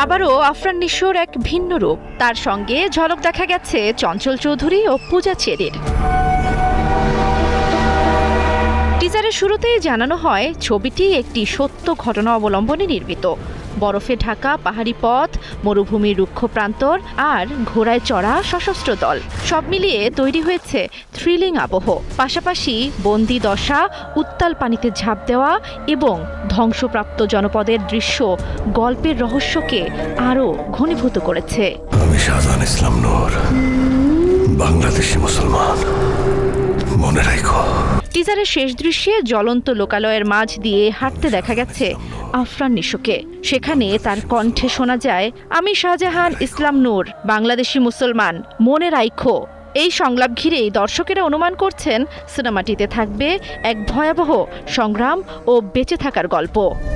আবারও আফরান নিশোর এক ভিন্ন রূপ, তার সঙ্গে ঝলক দেখা গেছে চঞ্চল চৌধুরী ও পূজা চেরির। টিজারের শুরুতেই জানানো হয় ছবিটি একটি সত্য ঘটনা অবলম্বনে নির্মিত। বরফে ঢাকা পাহাড়ি পথ, মরুভূমির রুক্ষ প্রান্তর আর ঘোড়ায় চড়া সশস্ত্র দল সব মিলিয়ে তৈরি হয়েছে থ্রিলিং আবহ। পাশাপাশি বন্দি দশা, উত্তাল পানিতে ঝাঁপ দেওয়া এবং ধ্বংসপ্রাপ্ত জনপদের দৃশ্য গল্পের রহস্যকে আরও ঘনীভূত করেছে। আমি শাহজাহান ইসলাম নূর, বাংলাদেশি মুসলমান, মনে রাখো। টিজারের শেষ দৃশ্যে জ্বলন্ত লোকালয়ের মাঝ দিয়ে হাঁটতে দেখা গেছে আফরান নিশোকে। সেখানে তার কণ্ঠে শোনা যায়, আমি শাহজাহান ইসলাম নূর, বাংলাদেশি মুসলমান, মনে রাখো। এই সংলাপ ঘিরেই দর্শকেরা অনুমান করছেন সিনেমাটিতে থাকবে এক ভয়াবহ সংগ্রাম ও বেঁচে থাকার গল্প।